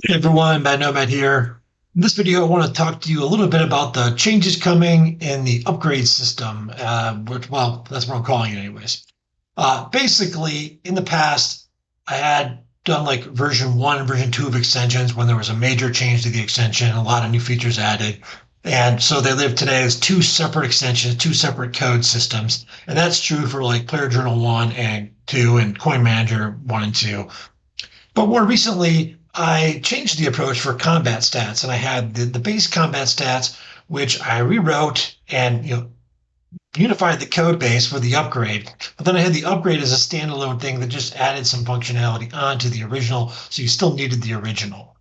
Hey everyone, Matt Nomad here. In this video, I want to talk to you a little bit about the changes coming in the upgrade system, well, that's what I'm calling it anyways. Basically, in the past, I had done like version 1 and version 2 of extensions when there was a major change to the extension, a lot of new features added. And so they live today as two separate extensions, two separate code systems. And that's true for like Player Journal 1 and 2 and Coin Manager 1 and 2. But more recently, I changed the approach for combat stats, and I had the base combat stats, which I rewrote and unified the code base for the upgrade. But then I had the upgrade as a standalone thing that just added some functionality onto the original, so you still needed the original.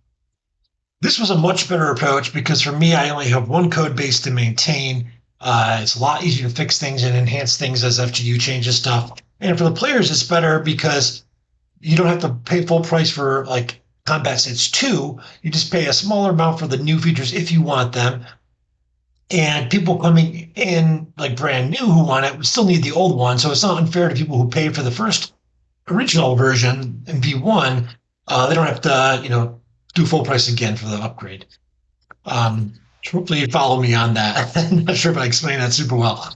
This was a much better approach because for me, I only have one code base to maintain. It's a lot easier to fix things and enhance things as FGU changes stuff. And for the players, it's better because you don't have to pay full price for like Combat Stats 2. You just pay a smaller amount for the new features if you want them. And people coming in like brand new who want it would still need the old one. So it's not unfair to people who paid for the first original version in V1. They don't have to, do full price again for the upgrade. Hopefully you follow me on that. I'm not sure if I explained that super well.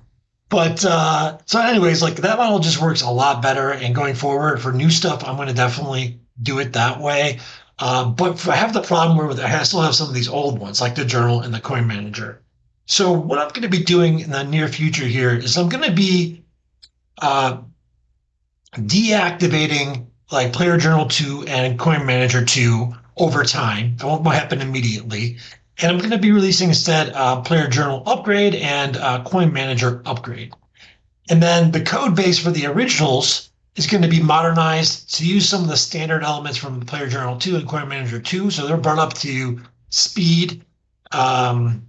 But so anyways, like that model just works a lot better. And going forward for new stuff, I'm going to definitely do it that way. But I have the problem where I still have some of these old ones, like the journal and the coin manager. So what I'm going to be doing in the near future here is I'm going to be uh, deactivating like Player Journal 2 and Coin Manager 2 over time. It won't happen immediately. And I'm going to be releasing instead Player Journal Upgrade and Coin Manager Upgrade. And then the code base for the originals is going to be modernized to use some of the standard elements from Player Journal 2 and Coin Manager 2. So they're brought up to speed, but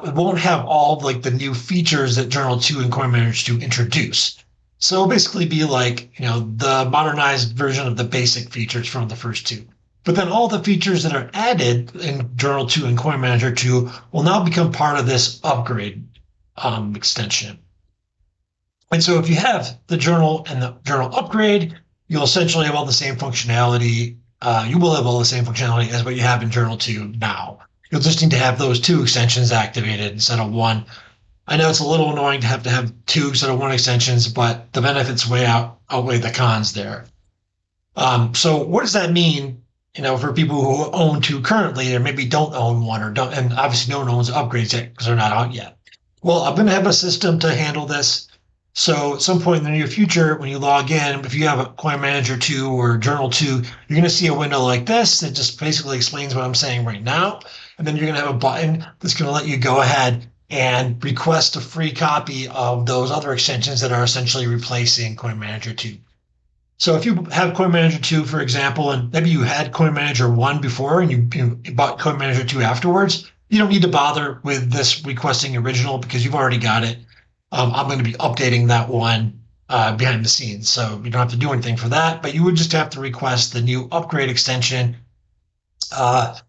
it won't have all like the new features that Journal 2 and Coin Manager 2 introduce. So it'll basically be like, the modernized version of the basic features from the first two. But then all the features that are added in Journal 2 and Coin Manager 2 will now become part of this upgrade extension. And so if you have the journal and the journal upgrade, you'll essentially have all the same functionality. You will have all the same functionality as what you have in Journal 2 now. You'll just need to have those two extensions activated instead of one. I know it's a little annoying to have two instead of one extensions, but the benefits outweigh the cons there. So what does that mean, for people who own two currently or maybe don't own one and obviously no one owns upgrades yet because they're not out yet? Well, I'm going to have a system to handle this. So at some point in the near future, when you log in, if you have a Coin Manager 2 or Journal 2, you're going to see a window like this that just basically explains what I'm saying right now. And then you're going to have a button that's going to let you go ahead and request a free copy of those other extensions that are essentially replacing Coin Manager 2. So if you have Coin Manager 2, for example, and maybe you had Coin Manager 1 before and you bought Coin Manager 2 afterwards, you don't need to bother with this requesting original because you've already got it. I'm going to be updating that one behind the scenes. So you don't have to do anything for that, but you would just have to request the new upgrade extension that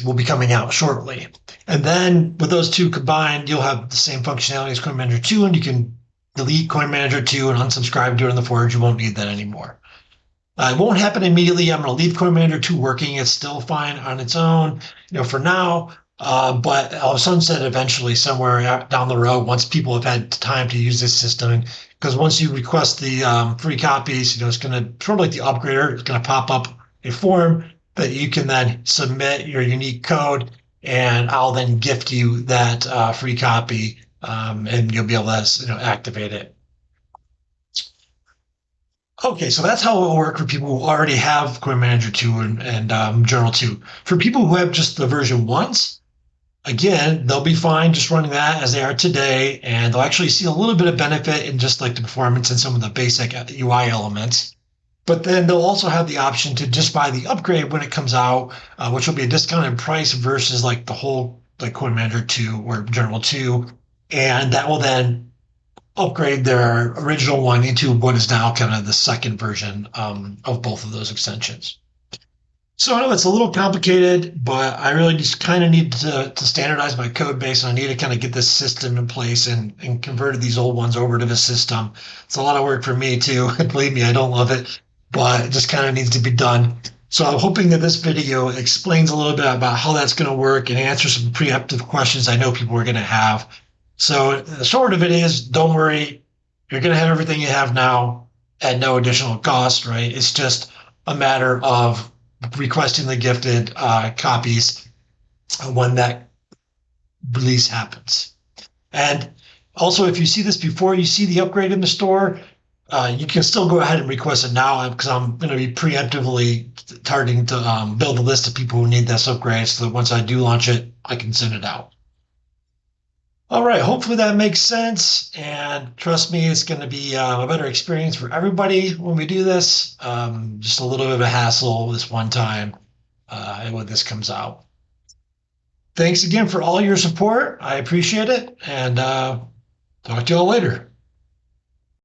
will be coming out shortly. And then with those two combined, you'll have the same functionality as Coin Manager 2, and you can delete Coin Manager 2 and unsubscribe to it in the forge. You won't need that anymore. It won't happen immediately. I'm going to leave Coin Manager 2 working. It's still fine on its own, for now. But I'll sunset eventually somewhere down the road once people have had time to use this system. Because once you request the free copies, it's going to sort of like the upgrader. It's going to pop up a form that you can then submit your unique code, and I'll then gift you that free copy, and you'll be able to activate it. Okay, so that's how it will work for people who already have Coin Manager 2 and Journal 2. For people who have just the version 1s, again, they'll be fine just running that as they are today, and they'll actually see a little bit of benefit in just like the performance and some of the basic UI elements. But then they'll also have the option to just buy the upgrade when it comes out, which will be a discounted price versus like the whole like Coin Manager 2 or Journal 2. And that will then upgrade their original one into what is now kind of the second version of both of those extensions. So I know it's a little complicated, but I really just kind of need to standardize my code base, and I need to kind of get this system in place and converted these old ones over to the system. It's a lot of work for me too. Believe me, I don't love it, but it just kind of needs to be done. So I'm hoping that this video explains a little bit about how that's going to work and answer some preemptive questions I know people are going to have. So the short of it is, don't worry, you're going to have everything you have now at no additional cost, right? It's just a matter of requesting the gifted copies when that release happens. And also, if you see this before you see the upgrade in the store, you can still go ahead and request it now because I'm going to be preemptively targeting to build a list of people who need this upgrade so that once I do launch it, I can send it out. All right, hopefully that makes sense. And trust me, it's going to be a better experience for everybody when we do this. Just a little bit of a hassle this one time when this comes out. Thanks again for all your support. I appreciate it. And talk to you all later.